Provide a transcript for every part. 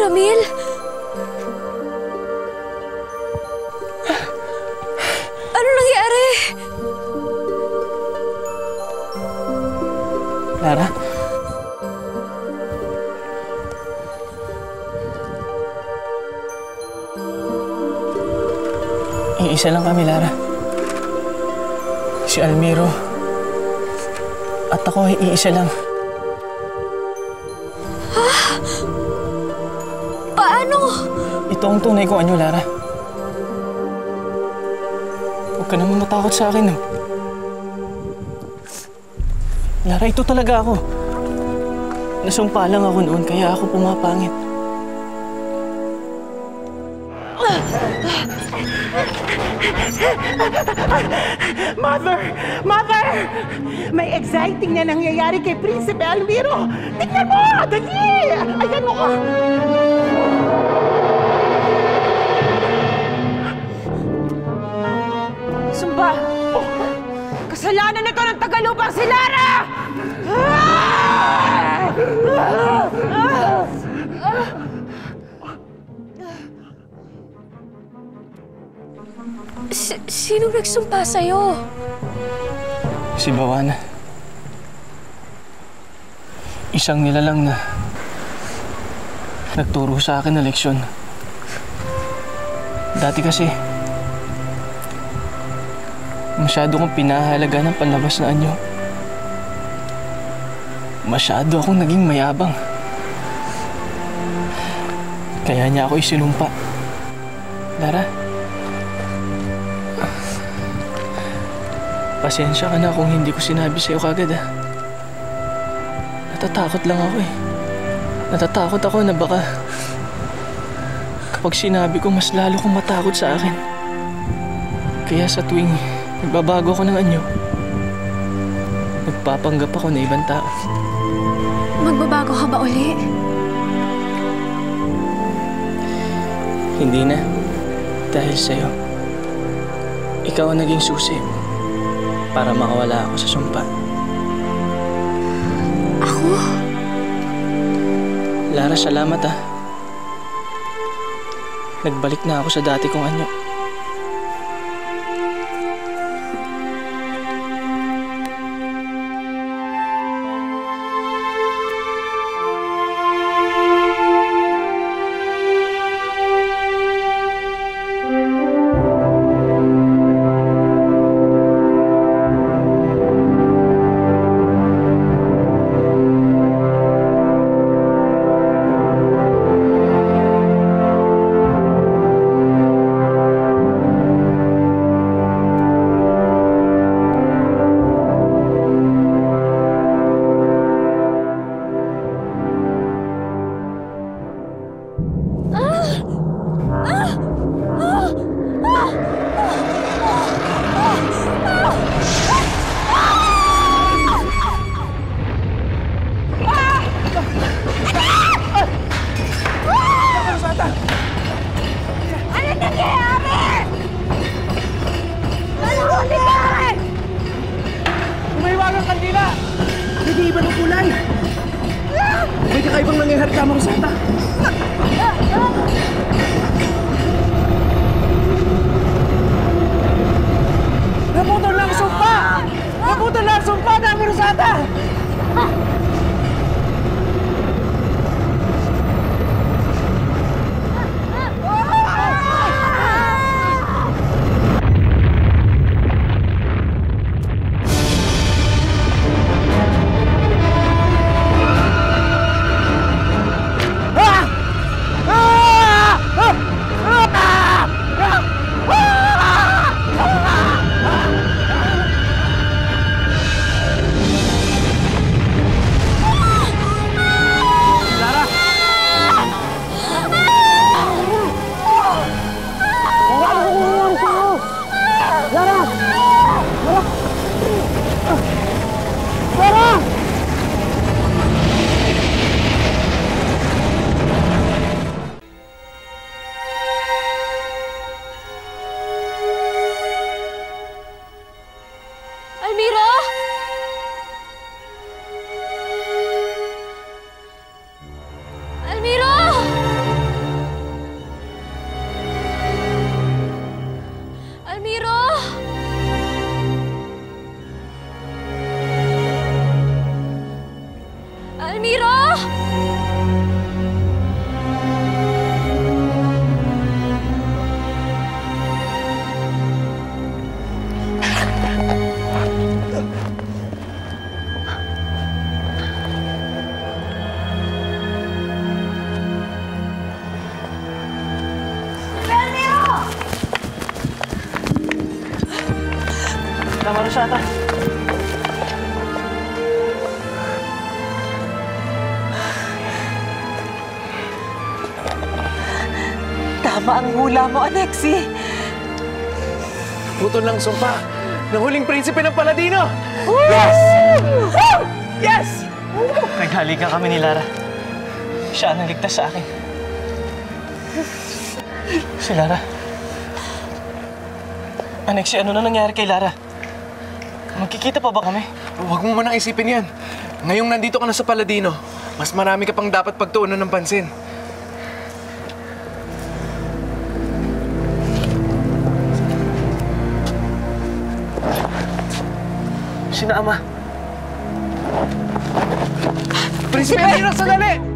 Ramil? Ano nangyari? Lara? Iisa lang kami, Lara. Si Almiro. At ako ay iisa lang. Ha? Paano? Ito ang tunay kong anyo, Lara. Huwag ka naman matakot sa akin, no? Lara, ito talaga ako. Nasumpa lang ako noon, kaya ako pumapangit. Mother! Mother! May exciting na nangyayari kay Prinsipe Almiro! Tingnan mo! Dali! Ayan mo! Sumba! Kasalanan na to ng Tagalupang si Lara! Sinong nagsumpa sa'yo? Si Bawana. Isang nilalang na nagturo sa akin ng leksyon. Dati kasi, masyado kong pinahalaga ng panlabas na anyo. Masyado akong naging mayabang. Kaya niya ako isinumpa. Lara, pasensya ka na kung hindi ko sinabi sa'yo kagad, ha. Natatakot lang ako, eh. Natatakot ako na baka kapag sinabi ko, mas lalo kong matakot sa akin. Kaya sa tuwing nagbabago ako ng anyo, nagpapanggap ako na ibang tao. Magbabago ka ba uli? Hindi na. Dahil sa'yo. Ikaw ang naging susi para makawala ako sa sumpa. Ako? Lara, salamat, ha. Nagbalik na ako sa dati kong anyo. Almiro! Tama na siya ata. Tama ang hula mo, Alexi. Putol lang sumpa ng huling prinsipe ng Paladino! Yes! Yes! Naghalikan kami ni Lara. Siya ang nagligtas sa akin. Si Lara. Alexi, ano na nangyari kay Lara? Magkikita pa ba kami? Huwag mo manang isipin yan. Ngayong nandito ka na sa Paladino, mas marami ka pang dapat pagtuunan ng pansin. Sina Ama. Prinsipe Almiro, sandali!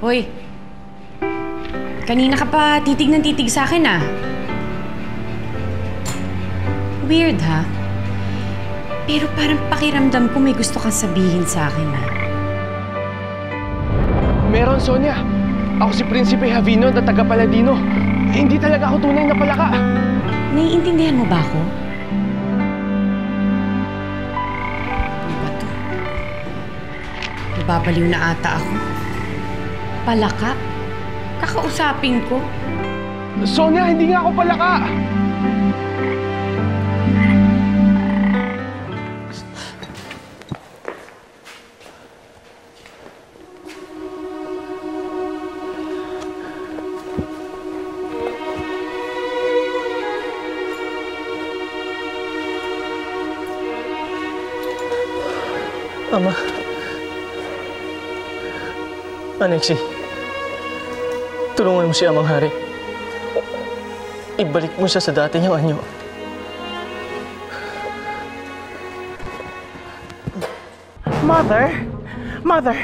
Hoy, kanina ka pa titig ng titig sa akin ah. Weird ha? Pero parang pakiramdam ko may gusto kang sabihin sa akin ah. Meron, Sonia. Ako si Prinsipe Javino na taga-Paladino. Hindi talaga ako tunay na palaka. Naiintindihan mo ba ako? Ano ba to? Nababaliw na ata ako. Palaka? Kakausapin ko? Sonia, hindi nga ako palaka! Ama. Alexi. Tulungan mo si Amang Hari. Ibalik mo siya sa dati niyang anyo. Mother,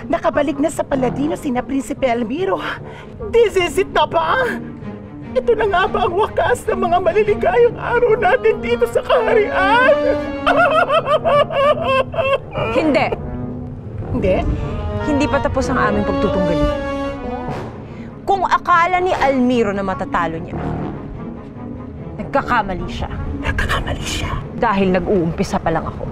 nakabalik na sa Paladino sina Prinsipe Almiro. This is it na ba? Ito na nga ba ang wakas ng mga maliligayang araw natin dito sa kaharian? Hindi. Hindi? Hindi pa tapos ang aming pagtutunggali. Kung akala ni Almiro na matatalo niya, nagkakamali siya. Nagkakamali siya. Dahil nag-uumpisa pa lang ako.